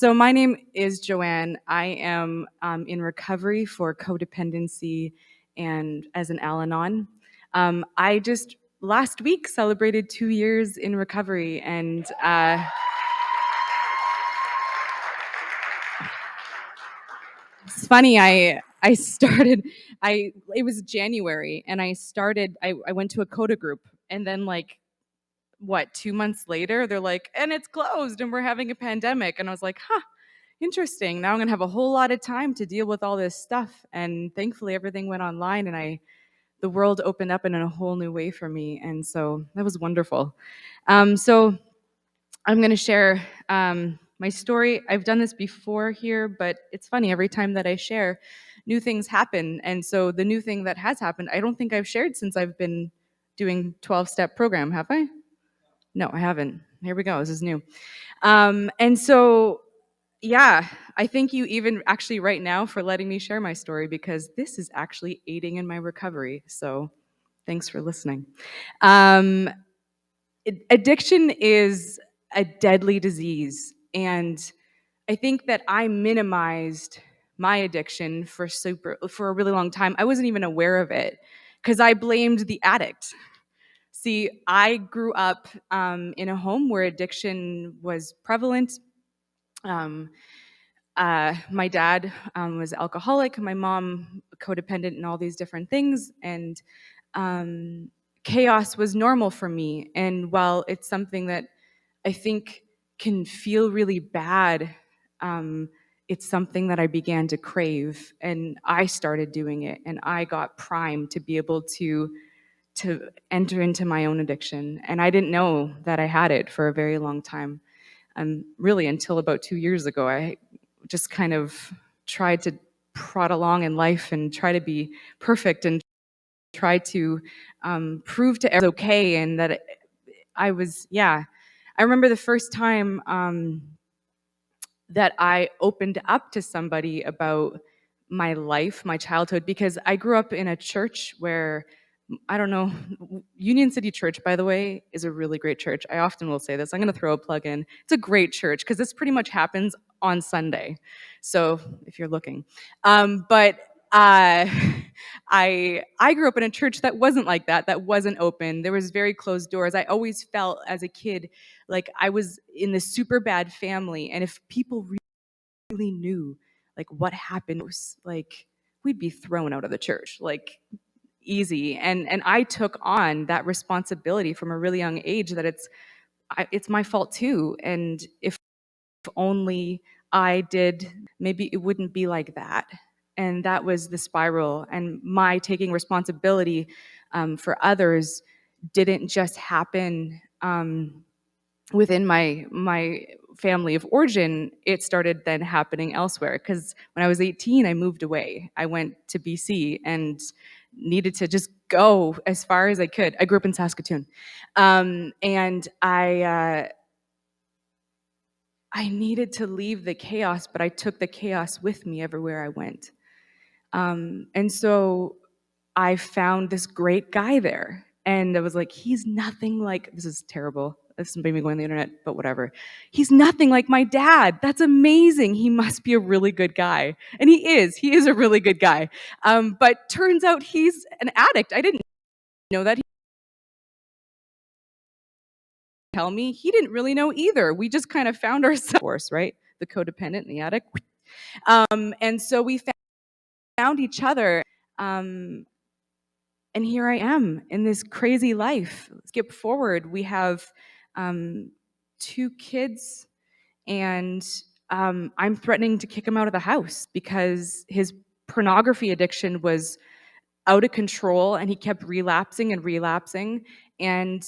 So my name is Joanne. I am in recovery for codependency and as an Al-Anon. I just last week celebrated 2 years in recovery, and it's funny. I started. It was January, and I went to a Coda group, and then 2 months later, they're like, and it's closed, and we're having a pandemic, and I was like, huh. Interesting. Now I'm going to have a whole lot of time to deal with all this stuff. And thankfully, everything went online, and the world opened up in a whole new way for me. And so that was wonderful. So I'm going to share my story. I've done this before here, but it's funny. Every time that I share, new things happen. And so the new thing that has happened, I don't think I've shared since I've been doing 12-step program. Have I? No, I haven't. Here we go. This is new. And so yeah, I thank you even actually right now for letting me share my story, because this is actually aiding in my recovery. So thanks for listening. Um, Addiction is a deadly disease. And I think that I minimized my addiction for a really long time. I wasn't even aware of it because I blamed the addict. See, I grew up in a home where addiction was prevalent. Um, my dad was alcoholic, my mom codependent, and all these different things. And chaos was normal for me. And while it's something that I think can feel really bad, it's something that I began to crave. And I started doing it, and I got primed to be able to enter into my own addiction. And I didn't know that I had it for a very long time. Really, until about 2 years ago, I just kind of tried to prod along in life and try to be perfect and try to prove to everyone it was okay, and that I was, yeah. I remember the first time that I opened up to somebody about my life, my childhood, because I grew up in a church where, I don't know, Union City Church, by the way, is a really great church. I often will say this. I'm going to throw a plug in. It's a great church because this pretty much happens on Sunday. So if you're looking. But I grew up in a church that wasn't like that, that wasn't open. There was very closed doors. I always felt as a kid like I was in this super bad family. And if people really knew like what happened, like we'd be thrown out of the church. Like easy. And I took on that responsibility from a really young age that it's my fault too. And if only I did, maybe it wouldn't be like that. And that was the spiral. And my taking responsibility for others didn't just happen within my family of origin. It started then happening elsewhere, because when I was 18, I moved away. I went to BC and needed to just go as far as I could. I grew up in Saskatoon, and I needed to leave the chaos, but I took the chaos with me everywhere I went. And so I found this great guy there. And I was like, he's nothing like, this is terrible. This is maybe going on the internet, but whatever. He's nothing like my dad. That's amazing. He must be a really good guy. And he is a really good guy. But turns out he's an addict. I didn't know that. He tell me he didn't really know either. We just kind of found ourselves, right? The codependent and the addict. And so we found each other. And here I am in this crazy life. Skip forward, we have 2 kids, and I'm threatening to kick him out of the house because his pornography addiction was out of control, and he kept relapsing and relapsing. And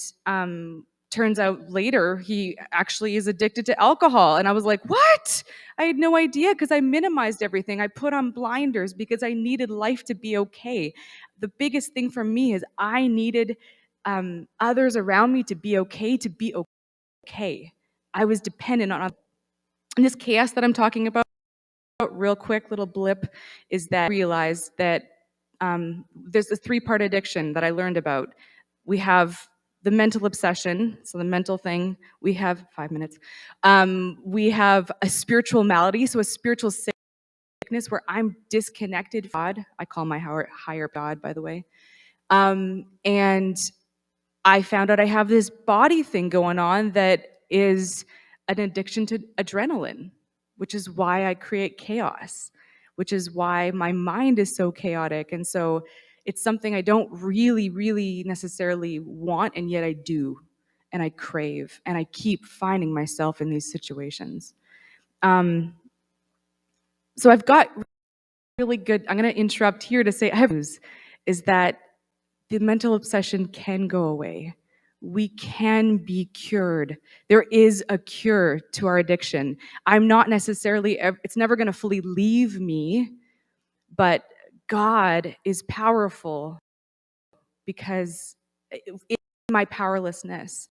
turns out later he actually is addicted to alcohol. And I was like, what? I had no idea, because I minimized everything. I put on blinders because I needed life to be okay. The biggest thing for me is I needed others around me to be okay. I was dependent on this chaos that I'm talking about. Real quick little blip is that I realized that there's a 3-part addiction that I learned about. We have the mental obsession, so the mental thing. We have 5 minutes. We have a spiritual malady, so a spiritual sickness where I'm disconnected from God. I call my higher God, by the way. And I found out I have this body thing going on that is an addiction to adrenaline, which is why I create chaos, which is why my mind is so chaotic. And so it's something I don't really, really necessarily want, and yet I do, and I crave, and I keep finding myself in these situations. So I've got really good, I'm going to interrupt here to say I have news, is that the mental obsession can go away. We can be cured. There is a cure to our addiction. I'm not necessarily, it's never going to fully leave me, but God is powerful because in my powerlessness,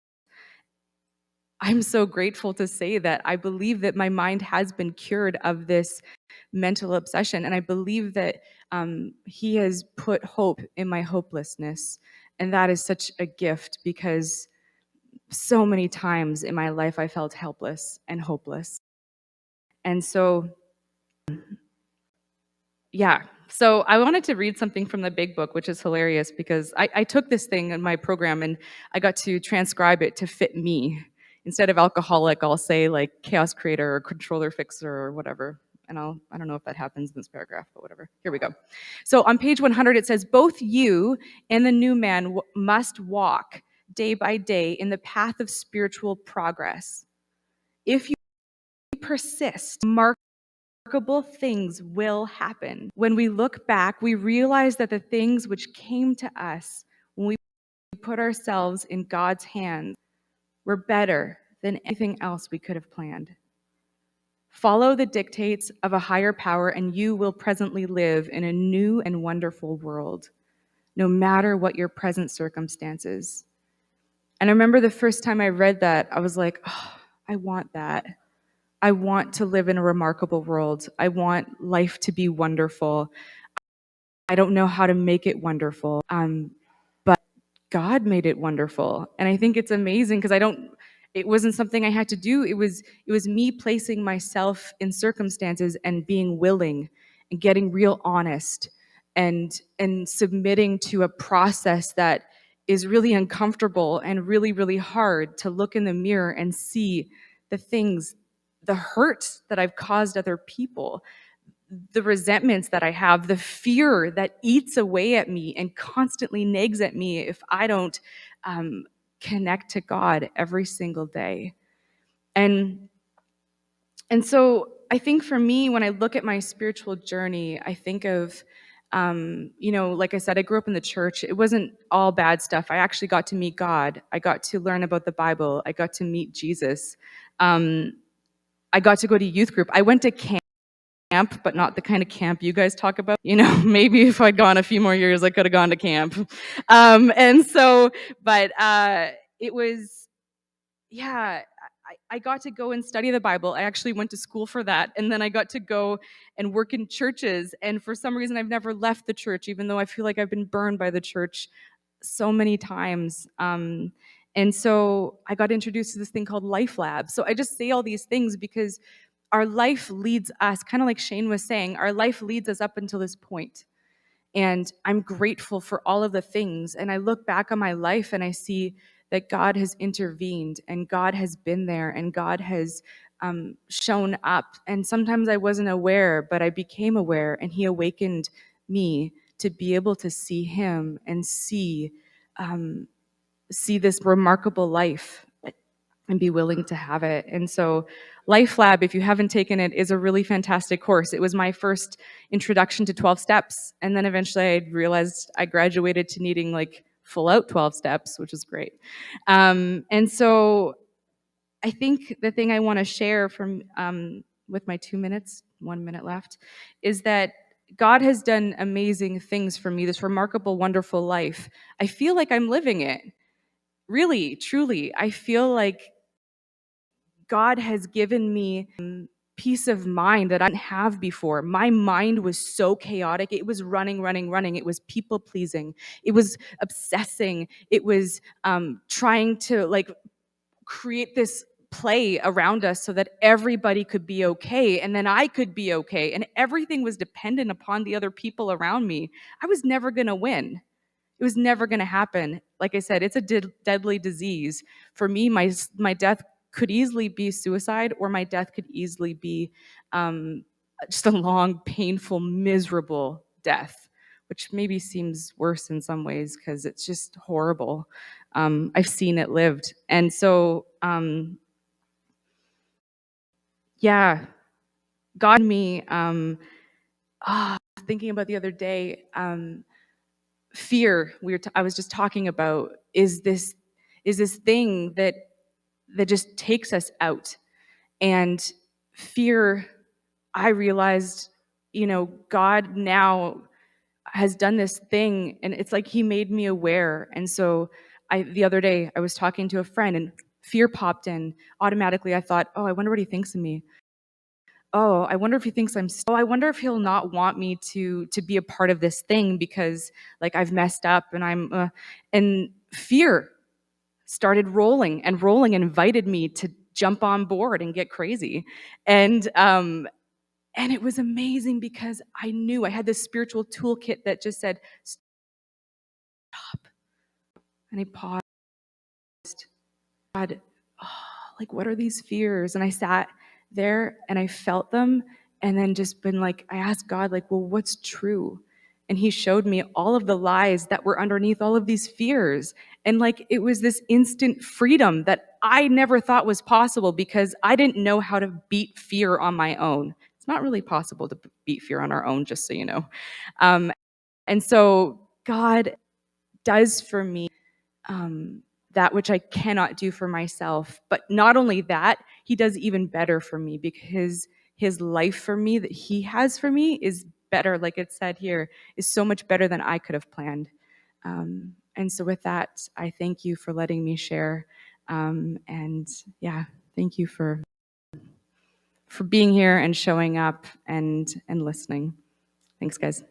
I'm so grateful to say that I believe that my mind has been cured of this mental obsession. And I believe that He has put hope in my hopelessness. And that is such a gift because so many times in my life I felt helpless and hopeless. And so, yeah. So I wanted to read something from the big book, which is hilarious because I took this thing in my program and I got to transcribe it to fit me. Instead of alcoholic, I'll say like chaos creator or controller fixer or whatever. And I don't know if that happens in this paragraph, but whatever. Here we go. So on page 100, it says, both you and the new man must walk day by day in the path of spiritual progress. If you persist, remarkable things will happen. When we look back, we realize that the things which came to us when we put ourselves in God's hands were better than anything else we could have planned. Follow the dictates of a higher power, and you will presently live in a new and wonderful world, no matter what your present circumstances. And I remember the first time I read that, I was like, oh, I want that. I want to live in a remarkable world. I want life to be wonderful. I don't know how to make it wonderful, but God made it wonderful. And I think it's amazing because it wasn't something I had to do. It was me placing myself in circumstances and being willing and getting real honest and submitting to a process that is really uncomfortable and really, really hard to look in the mirror and see the things, the hurt that I've caused other people, the resentments that I have, the fear that eats away at me and constantly nags at me if I don't connect to God every single day. And so I think for me, when I look at my spiritual journey, I think of, like I said, I grew up in the church. It wasn't all bad stuff. I actually got to meet God. I got to learn about the Bible. I got to meet Jesus. I got to go to youth group. I went to camp, but not the kind of camp you guys talk about. Maybe if I'd gone a few more years, I could have gone to camp. And so, but it was, yeah, I got to go and study the Bible. I actually went to school for that. And then I got to go and work in churches. And for some reason, I've never left the church, even though I feel like I've been burned by the church so many times. And so I got introduced to this thing called LifeLab. So I just say all these things because our life leads us, kind of like Shane was saying, our life leads us up until this point. And I'm grateful for all of the things. And I look back on my life and I see that God has intervened and God has been there and God has shown up. And sometimes I wasn't aware, but I became aware, and He awakened me to be able to see Him and see this remarkable life and be willing to have it. And so LifeLab, if you haven't taken it, is a really fantastic course. It was my first introduction to 12 steps. And then eventually I realized I graduated to needing like full out 12 steps, which is great. And so I think the thing I want to share from with my 2 minutes, 1 minute left, is that God has done amazing things for me, this remarkable, wonderful life. I feel like I'm living it. Really, truly, I feel like God has given me peace of mind that I didn't have before. My mind was so chaotic. It was running, running, running. It was people pleasing. It was obsessing. It was trying to like create this play around us so that everybody could be okay and then I could be okay. And everything was dependent upon the other people around me. I was never going to win. It was never going to happen. Like I said, it's a deadly disease. For me, my death could easily be suicide, or my death could easily be um, just a long, painful, miserable death, which maybe seems worse in some ways because it's just horrible. I've seen it lived. And so, yeah, God me, thinking about the other day, fear I was just talking about is this thing that just takes us out. And fear, I realized, God now has done this thing, and it's like he made me aware. And so the other day I was talking to a friend and fear popped in. Automatically I thought, oh, I wonder what he thinks of me. Oh, I wonder if he thinks I wonder if he'll not want me to be a part of this thing because like I've messed up and and fear started rolling and rolling and invited me to jump on board and get crazy. And it was amazing because I knew I had this spiritual toolkit that just said stop. And I paused. God, oh, like, what are these fears? And I sat there and I felt them, and then just been like, I asked God, like, well, what's true? And he showed me all of the lies that were underneath all of these fears. And like, it was this instant freedom that I never thought was possible because I didn't know how to beat fear on my own. It's not really possible to beat fear on our own, just so you know. Um, and so God does for me that which I cannot do for myself. But not only that, he does even better for me because his life for me that he has for me is better, like it said here, is so much better than I could have planned. And so with that, I thank you for letting me share. And yeah, thank you for being here and showing up and listening. Thanks, guys.